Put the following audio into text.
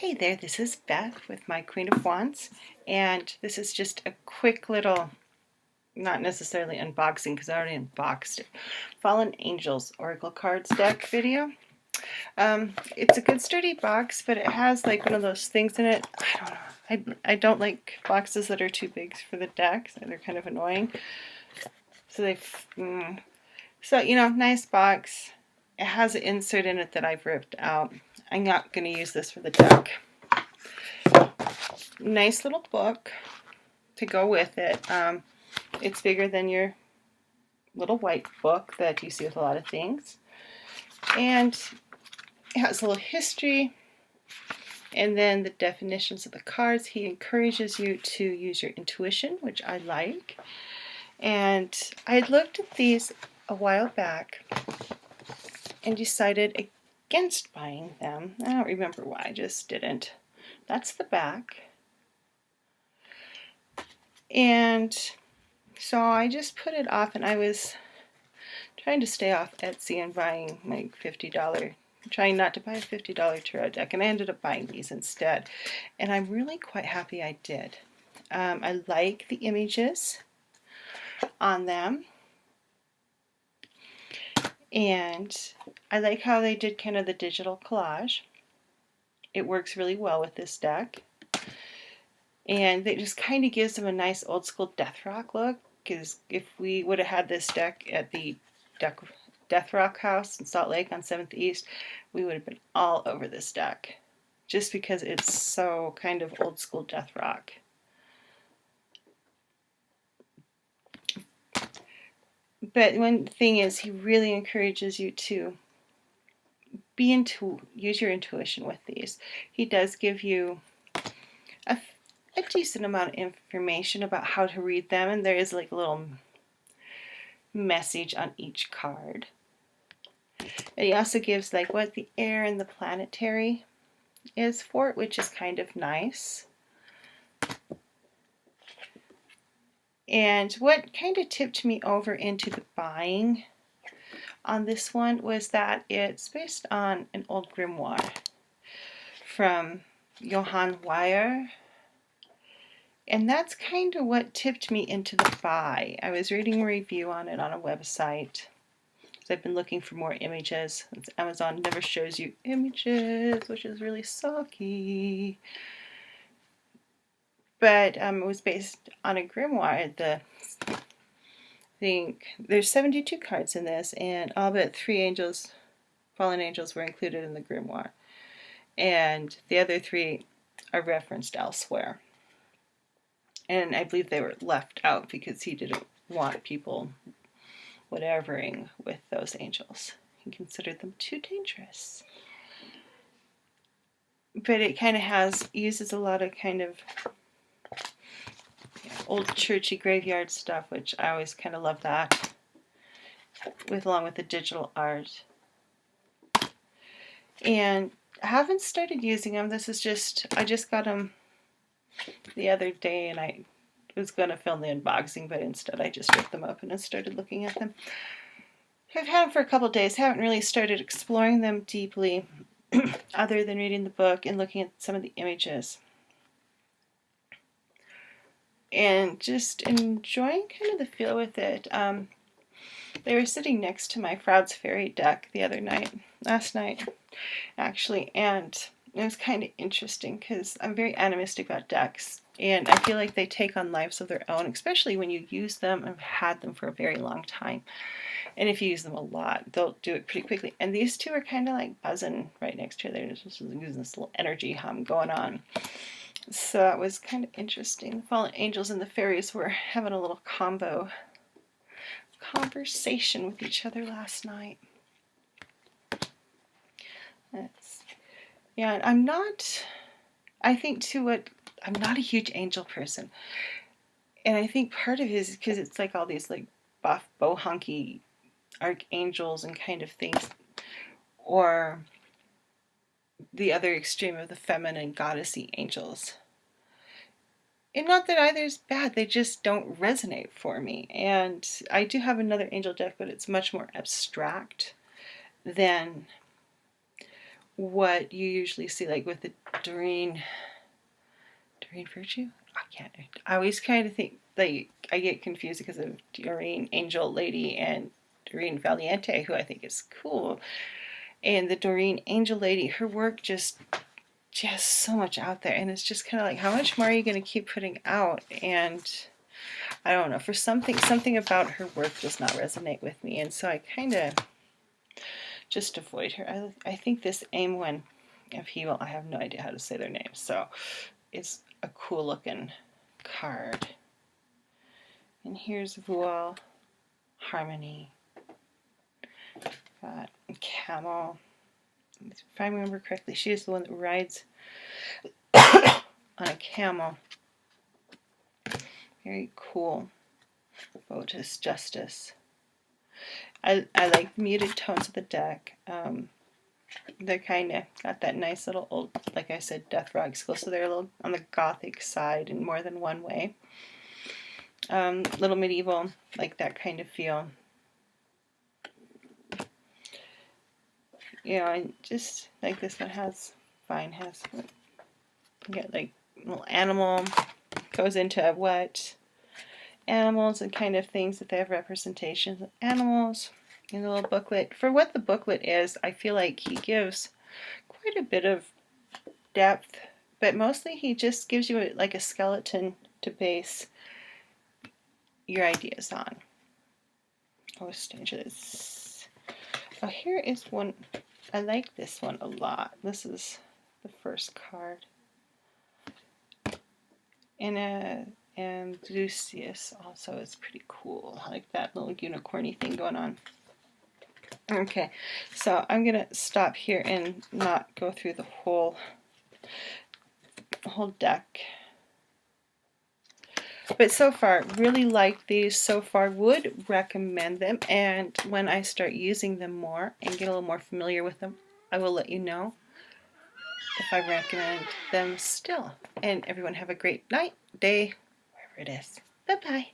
Hey there, this is Beth with my Queen of Wands, and this is just a quick little, not necessarily unboxing because I already unboxed it, Fallen Angels Oracle Cards deck video. It's a good sturdy box, but it has like one of those things in it. I don't know. I don't like boxes that are too big for the deck. So they're kind of annoying. So nice box. It has an insert in it that I've ripped out. I'm not going to use this for the deck. Nice little book to go with it. It's bigger than your little white book that you see with a lot of things. And it has a little history and then the definitions of the cards. He encourages you to use your intuition, which I like. And I had looked at these a while back and decided against buying them. I don't remember why, I just didn't. That's the back. And so I just put it off, and I was trying to stay off Etsy and buying like $50, trying not to buy a $50 tarot deck, and I ended up buying these instead. And I'm really quite happy I did. I like the images on them, and I like how they did kind of the digital collage. It works really well with this deck, and it just kind of gives them a nice old school death rock look, because if we would have had this deck at the Death Rock House in Salt Lake on 7th East, we would have been all over this deck, just because it's so kind of old school death rock. But one thing is, he really encourages you to use your intuition with these. He does give you a decent amount of information about how to read them, and there is like a little message on each card. And he also gives like what the air and the planetary is for it, which is kind of nice. And what kind of tipped me over into the buying on this one was that it's based on an old grimoire from Johann Weyer. And that's kind of what tipped me into the buy. I was reading a review on it on a website. So I've been looking for more images. Amazon never shows you images, which is really sucky. But it was based on a grimoire. I think there's 72 cards in this, and all but 3 angels, fallen angels, were included in the grimoire. And the other 3 are referenced elsewhere. And I believe they were left out because he didn't want people whatevering with those angels. He considered them too dangerous. But it kind of uses a lot of kind of old churchy graveyard stuff, which I always kind of love that, along with the digital art. And I haven't started using them. I just got them the other day, and I was going to film the unboxing, but instead I just ripped them open and started looking at them. I've had them for a couple of days, haven't really started exploring them deeply other than reading the book and looking at some of the images. And just enjoying kind of the feel with it. They were sitting next to my Froude's Fairy deck last night actually, and it was kind of interesting because I'm very animistic about decks, and I feel like they take on lives of their own, especially when you use them and had them for a very long time. And if you use them a lot, they'll do it pretty quickly. And these two are kind of like buzzing right next to each other. They're just using this little energy hum going on. So that was kind of interesting. The fallen angels and the fairies were having a little conversation with each other last night. I'm not a huge angel person. And I think part of it is because it's like all these like buff, bohunky archangels and kind of things, or the other extreme of the feminine goddessy angels. And not that either is bad, they just don't resonate for me. And I do have another angel deck, but it's much more abstract than what you usually see, like with the Doreen Virtue. I always kind of think, like, I get confused because of Doreen Angel Lady and Doreen Valiente, who I think is cool. And the Doreen Angel Lady, her work just so much out there, and it's just kind of like, how much more are you going to keep putting out? And I don't know, for something about her work does not resonate with me, and so I kind of just avoid her. I think this AIM one of Hebel, I have no idea how to say their names, so it's a cool looking card. And here's Voile, Harmony, got Camel. If I remember correctly, she is the one that rides on a camel. Very cool. Lotus Justice. I like the muted tones of the deck. They're kind of got that nice little old, like I said, Death Rock skill, so they're a little on the gothic side in more than one way. Little medieval, like that kind of feel. You know, and just like this one has, you get like little animal, goes into what animals and kind of things that they have representations of animals in the little booklet. For what the booklet is, I feel like he gives quite a bit of depth, but mostly he just gives you like a skeleton to base your ideas on. Oh, stages. Oh, here is one. I like this one a lot. This is the first card. And Lucius also is pretty cool. I like that little unicorny thing going on. Okay, so I'm gonna stop here and not go through the whole deck. But so far, really like these so far, would recommend them, and when I start using them more and get a little more familiar with them, I will let you know if I recommend them still. And everyone have a great night, day, wherever it is. Bye-bye.